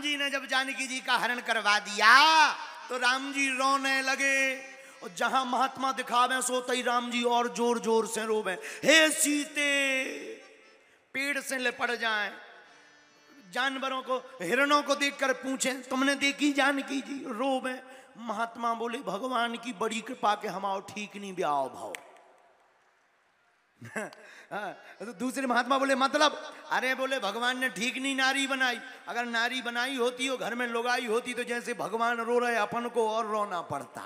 जी ने जब जानकी जी का हरण करवा दिया तो राम जी रोने लगे, और जहां महात्मा दिखावे सोते ही राम जी और जोर जोर से रोवे, हे सीते। पेड़ से लिपट जाएं, जानवरों को, हिरणों को देखकर पूछें तुमने देखी जानकी जी, रोवे। महात्मा बोले भगवान की बड़ी कृपा के हम आओ ठीक नहीं ब्याह भाव। तो दूसरे महात्मा बोले मतलब, अरे बोले भगवान ने ठीक नहीं नारी बनाई, अगर नारी बनाई होती हो घर में लुगाई होती तो जैसे भगवान रो रहे अपन को और रोना पड़ता।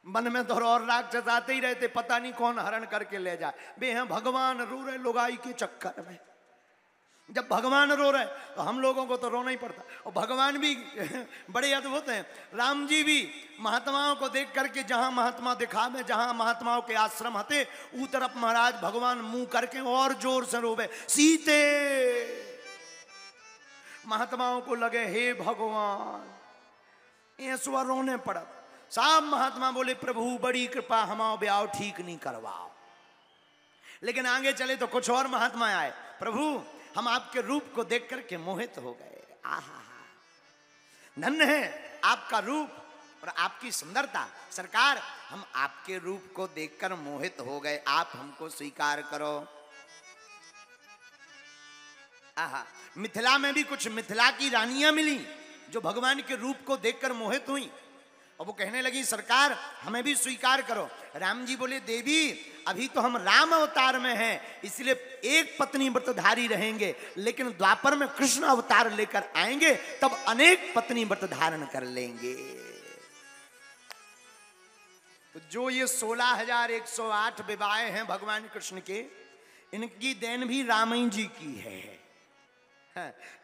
मन में तो और राक्षस आते ही रहते, पता नहीं कौन हरण करके ले जाए। बे हैं भगवान रो रहे लुगाई के चक्कर में। जब भगवान रो रहे तो हम लोगों को तो रोना ही पड़ता। और भगवान भी बड़े अद्भुत हैं। राम जी भी महात्माओं को देख करके जहां महात्मा दिखावे, जहां महात्माओं के आश्रम हते ऊ तरफ महाराज भगवान मुंह करके और जोर से रोवे, सीते। महात्माओं को लगे हे भगवान, ऐसा रोने पड़ा। सब महात्मा बोले प्रभु बड़ी कृपा हमाओ ब्याह ठीक नहीं करवाओ। लेकिन आगे चले तो कुछ और महात्मा आए, प्रभु हम आपके रूप को देख करके मोहित हो गए। आहा, धन्य है आपका रूप और आपकी सुंदरता। सरकार हम आपके रूप को देखकर मोहित हो गए, आप हमको स्वीकार करो। आहा, मिथिला में भी कुछ मिथिला की रानियां मिली जो भगवान के रूप को देखकर मोहित हुई, और वो कहने लगी सरकार हमें भी स्वीकार करो। राम जी बोले देवी अभी तो हम राम अवतार में हैं, इसलिए एक पत्नी व्रतधारी रहेंगे, लेकिन द्वापर में कृष्ण अवतार लेकर आएंगे तब अनेक पत्नी व्रत धारण कर लेंगे। तो जो ये 16,108 विवाह हैं भगवान कृष्ण के, इनकी देन भी राम जी की है।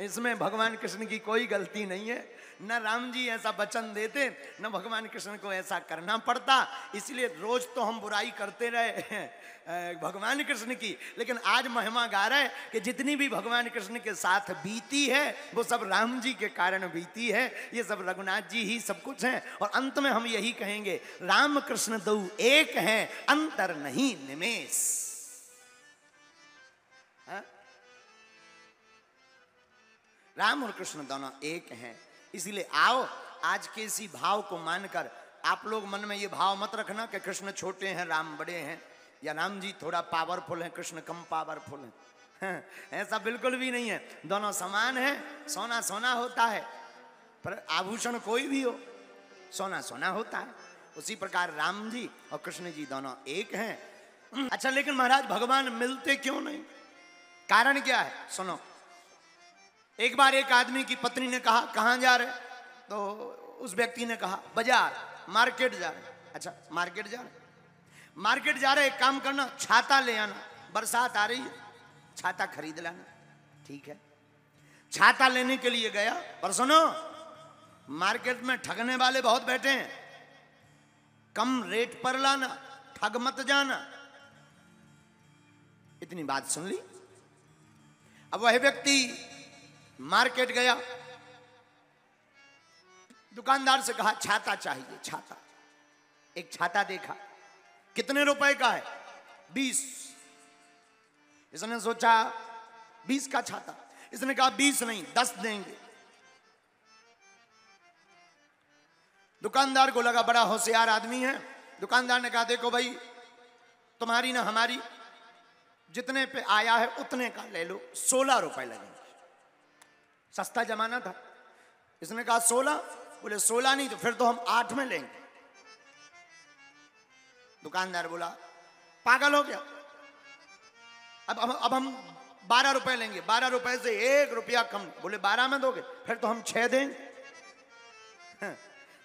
इसमें भगवान कृष्ण की कोई गलती नहीं है। न राम जी ऐसा वचन देते, न भगवान कृष्ण को ऐसा करना पड़ता। इसलिए रोज तो हम बुराई करते रहे भगवान कृष्ण की, लेकिन आज महिमा गा रहे कि जितनी भी भगवान कृष्ण के साथ बीती है वो सब राम जी के कारण बीती है। ये सब रघुनाथ जी ही सब कुछ हैं। और अंत में हम यही कहेंगे, राम कृष्ण दो एक हैं, अंतर नहीं निमेष। राम और कृष्ण दोनों एक हैं। इसलिए आओ आज के इसी भाव को मानकर, आप लोग मन में ये भाव मत रखना कि कृष्ण छोटे हैं राम बड़े हैं, या राम जी थोड़ा पावरफुल हैं कृष्ण कम पावरफुल हैं। ऐसा बिल्कुल भी नहीं है, दोनों समान हैं। सोना सोना होता है, पर आभूषण कोई भी हो सोना सोना होता है। उसी प्रकार राम जी और कृष्ण जी दोनों एक हैं। अच्छा, लेकिन महाराज भगवान मिलते क्यों नहीं? कारण क्या है सुनो। एक बार एक आदमी की पत्नी ने कहा कहां जा रहे? तो उस व्यक्ति ने कहा बाजार, मार्केट जा रहे। अच्छा मार्केट जा रहे, मार्केट जा रहे, एक काम करना छाता ले आना, बरसात आ रही है, छाता खरीद लाना। ठीक है, छाता लेने के लिए गया। पर सुनो, मार्केट में ठगने वाले बहुत बैठे हैं, कम रेट पर लाना, ठग मत जाना। इतनी बात सुन ली। अब वह व्यक्ति मार्केट गया, दुकानदार से कहा छाता चाहिए, छाता। एक छाता देखा, कितने रुपए का है? 20। इसने सोचा 20 का छाता। इसने कहा 20 नहीं 10 देंगे। दुकानदार को लगा बड़ा होशियार आदमी है। दुकानदार ने कहा देखो भाई, तुम्हारी ना हमारी, जितने पे आया है उतने का ले लो, 16 रुपए लगेंगे। सस्ता जमाना था। इसने कहा 16। बोले 16 नहीं तो फिर तो हम 8 में लेंगे। दुकानदार बोला पागल हो गया, अब हम 12 रुपए लेंगे, 12 रुपए से 1 रुपया कम। बोले 12 में दोगे? फिर तो हम 6 देंगे।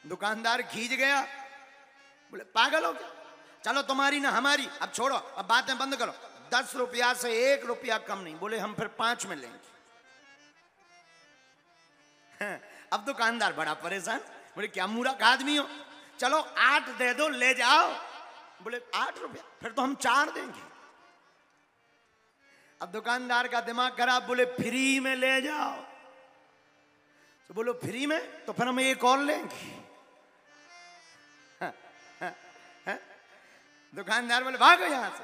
दुकानदार खींच गया, बोले पागल हो गया, चलो तुम्हारी ना हमारी, अब छोड़ो, अब बातें बंद करो, 10 रुपया से 1 रुपया कम नहीं। बोले हम फिर 5 में लेंगे। अब दुकानदार बड़ा परेशान, बोले क्या मूर्ख आदमी हो, चलो 8 दे दो ले जाओ। बोले 8 रुपया, फिर तो हम 4 देंगे। अब दुकानदार का दिमाग खराब, बोले फ्री में ले जाओ। तो बोलो फ्री में, तो फिर हम एक और लेंगे। दुकानदार बोले भागो यहां से।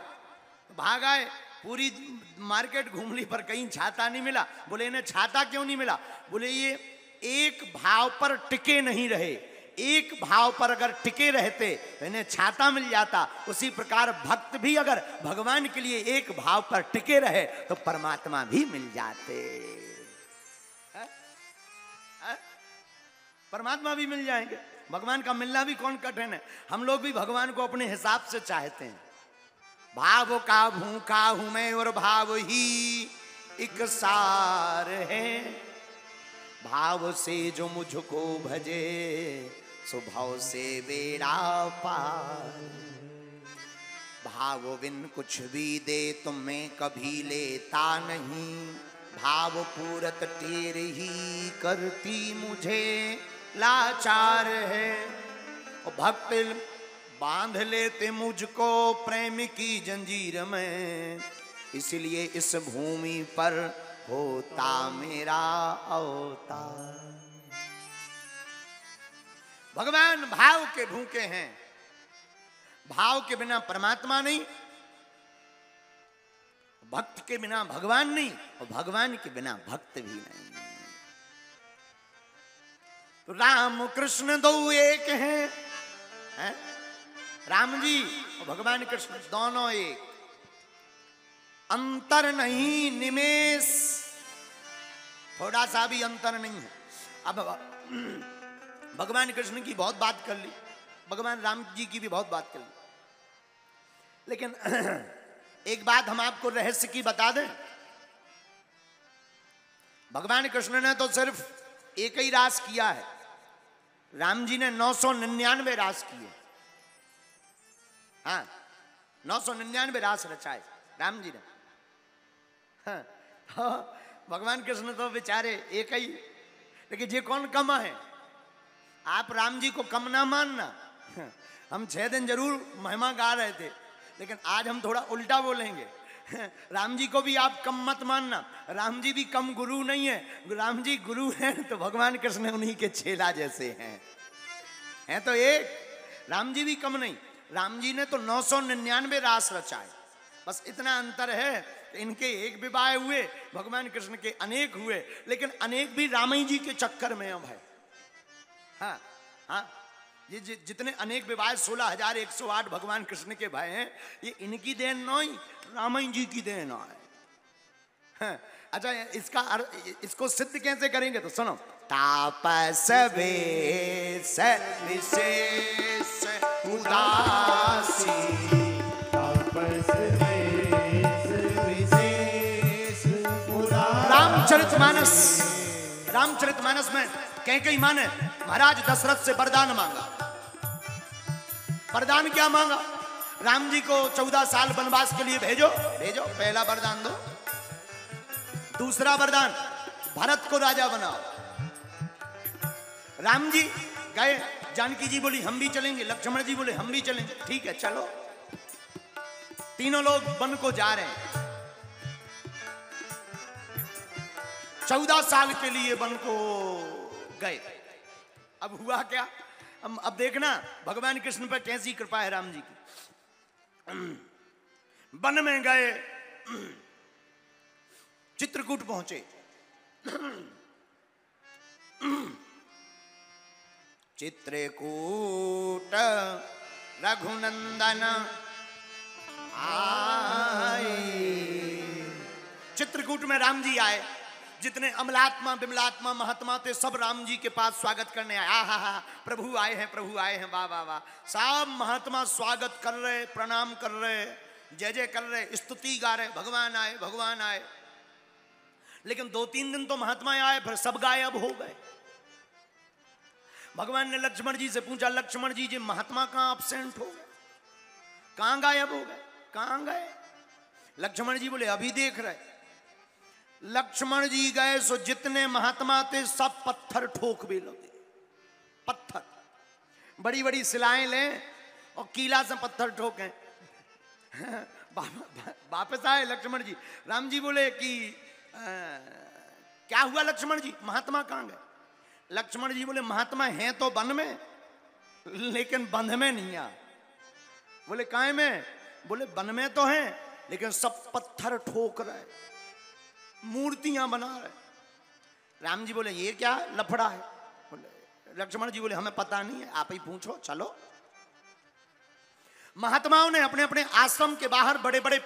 तो भाग आए, पूरी मार्केट घूम ली पर कहीं छाता नहीं मिला। बोले इन्हें छाता क्यों नहीं मिला? बोले ये एक भाव पर टिके नहीं रहे। एक भाव पर अगर टिके रहते तो इन्हें छाता मिल जाता। उसी प्रकार भक्त भी अगर भगवान के लिए एक भाव पर टिके रहे तो परमात्मा भी मिल जाते। परमात्मा भी मिल जाएंगे। भगवान का मिलना भी कौन कठिन है। हम लोग भी भगवान को अपने हिसाब से चाहते हैं। भाव का भूखा हूं मैं और भाव ही एक सार है। भाव से जो मुझको भजे स्वभाव से बेड़ा पार। भाव बिन कुछ भी दे तुम्हें कभी लेता नहीं। भाव पूरत टेर ही करती मुझे लाचार है। और भक्त बांध लेते मुझको प्रेम की जंजीर में। इसलिए इस भूमि पर होता मेरा अवतार। भगवान भाव के भूखे हैं। भाव के बिना परमात्मा नहीं, भक्त के बिना भगवान नहीं, और भगवान के बिना भक्त भी नहीं। तो राम कृष्ण दो एक हैं, है? राम जी और भगवान कृष्ण दोनों एक। अंतर नहीं निमेष, थोड़ा सा भी अंतर नहीं है। अब भगवान कृष्ण की बहुत बात कर ली, भगवान राम जी की भी बहुत बात कर ली, लेकिन एक बात हम आपको रहस्य की बता दें। भगवान कृष्ण ने तो सिर्फ एक ही रास किया है, राम जी ने 999 रास किए। हाँ, 999 रास रचाए राम जी ने। हाँ, तो भगवान कृष्ण तो बेचारे एक ही, लेकिन ये कौन कम है। आप राम जी को कम ना मानना। हम 6 दिन जरूर महिमा गा रहे थे, लेकिन आज हम थोड़ा उल्टा बोलेंगे। राम जी को भी आप कम मत मानना। राम जी भी कम गुरु नहीं है। राम जी गुरु हैं तो भगवान कृष्ण उन्हीं के चेला जैसे हैं तो एक। राम जी भी कम नहीं। राम जी ने तो 999 रास रचाए। बस इतना अंतर है, इनके एक विवाह हुए, भगवान कृष्ण के अनेक हुए, लेकिन अनेक भी रामाई जी के चक्कर में अब है। हाँ हाँ, ये जितने अनेक विवाह 16,108 भगवान कृष्ण के भाई हैं, ये इनकी देन नहीं, रामाई जी की देन है। हाँ, अच्छा, इसको सिद्ध कैसे करेंगे तो सुनो। तापस वेश विशेष उदासी, तापस वेश विशेष उदासी। रामचरितमानस में कई माँ ने महाराज दशरथ से वरदान मांगा। वरदान क्या मांगा? राम जी को 14 साल वनवास के लिए भेजो। पहला वरदान दो। दूसरा वरदान, भरत को राजा बनाओ। राम जी गए, जानकी जी बोली हम भी चलेंगे, लक्ष्मण जी बोले हम भी चलेंगे। ठीक है चलो। तीनों लोग वन को जा रहे हैं। 14 साल के लिए वन को गए। अब हुआ क्या? अब देखना भगवान कृष्ण पर कैसी कृपा है राम जी की। वन में गए, चित्रकूट पहुंचे। चित्रकूट रघुनंदन आए। चित्रकूट में राम जी आए। जितने अमलात्मा बिमलात्मा महात्मा थे सब राम जी के पास स्वागत करने आए। हा, प्रभु आए हैं, प्रभु आए हैं, वाह वाह वाह। सब महात्मा स्वागत कर रहे, प्रणाम कर रहे, जय जय कर रहे, स्तुति गा रहे, भगवान आए, भगवान आए। लेकिन 2-3 दिन तो महात्मा आए, फिर सब गायब हो गए। भगवान ने लक्ष्मण जी से पूछा, लक्ष्मण जी महात्मा कहां एब्सेंट हो गए, कहां गायब हो गए, कहां गए? लक्ष्मण जी बोले अभी देख रहे। लक्ष्मण जी गए सो जितने महात्मा थे सब पत्थर ठोक भी लगे। पत्थर, बड़ी बड़ी सिलाएं लें और कीला से पत्थर ठोकें। वापस आए लक्ष्मण जी। राम जी बोले कि क्या हुआ लक्ष्मण जी, महात्मा कहां गए? लक्ष्मण जी बोले महात्मा हैं तो वन में, लेकिन बंध में नहीं आ। बोले काहे में? बोले वन में तो हैं, लेकिन सब पत्थर ठोक रहे, मूर्तियां बना रहे। राम जी बोले ये क्या लफड़ा है? बोले लक्ष्मण जी बोले हमें पता नहीं है, आप ही पूछो, चलो। महात्माओं ने अपने अपने आश्रम के बाहर बड़े बड़े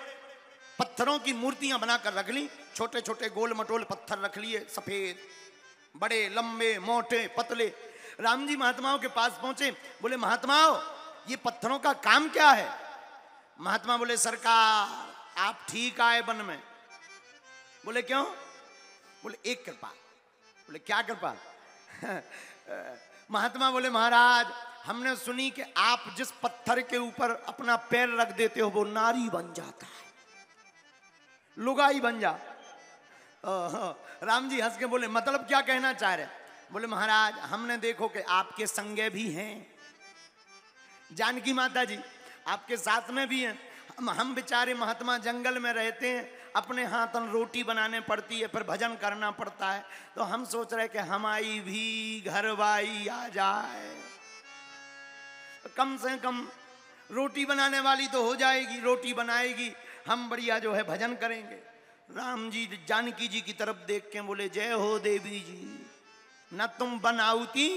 पत्थरों की मूर्तियां बनाकर रख ली, छोटे छोटे गोल मटोल पत्थर रख लिए, सफेद, बड़े, लंबे, मोटे, पतले। राम जी महात्माओं के पास पहुंचे, बोले महात्माओं ये पत्थरों का काम क्या है? महात्मा बोले सरकार आप ठीक आए वन में। बोले क्यों? बोले एक कृपा। बोले क्या कृपा? महात्मा बोले महाराज हमने सुनी कि आप जिस पत्थर के ऊपर अपना पैर रख देते हो वो नारी बन जाता है, लुगाई बन जा। राम जी हंस के बोले मतलब क्या कहना चाह रहे? बोले महाराज हमने देखो कि आपके संगे भी हैं, जानकी माता जी आपके साथ में भी हैं, हम बेचारे महात्मा जंगल में रहते हैं, अपने हाथन रोटी बनाने पड़ती है, फिर भजन करना पड़ता है, तो हम सोच रहे कि हमारी भी घरवाई आ जाए, कम से कम रोटी बनाने वाली तो हो जाएगी, रोटी बनाएगी, हम बढ़िया जो है भजन करेंगे। राम जी जानकी जी की तरफ देख के बोले जय हो देवी जी, न तुम बनाउती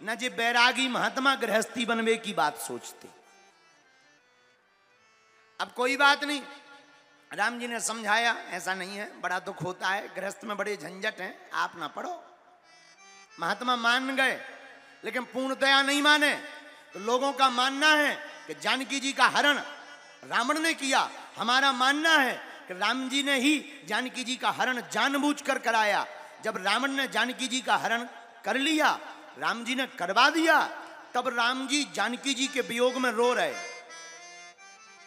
न जे बैरागी महात्मा गृहस्थी बनवे की बात सोचते। अब कोई बात नहीं, राम जी ने समझाया ऐसा नहीं है, बड़ा दुख होता है, गृहस्थ में बड़े झंझट हैं, आप ना पढ़ो। महात्मा मान गए, लेकिन पूर्णतया नहीं माने। तो लोगों का मानना है कि जानकी जी का हरण रावण ने किया, हमारा मानना है कि राम जी ने ही जानकी जी का हरण जानबूझकर कराया। जब रावण ने जानकी जी का हरण कर लिया, राम जी ने करवा दिया, तब राम जी जानकी जी के वियोग में रो रहे।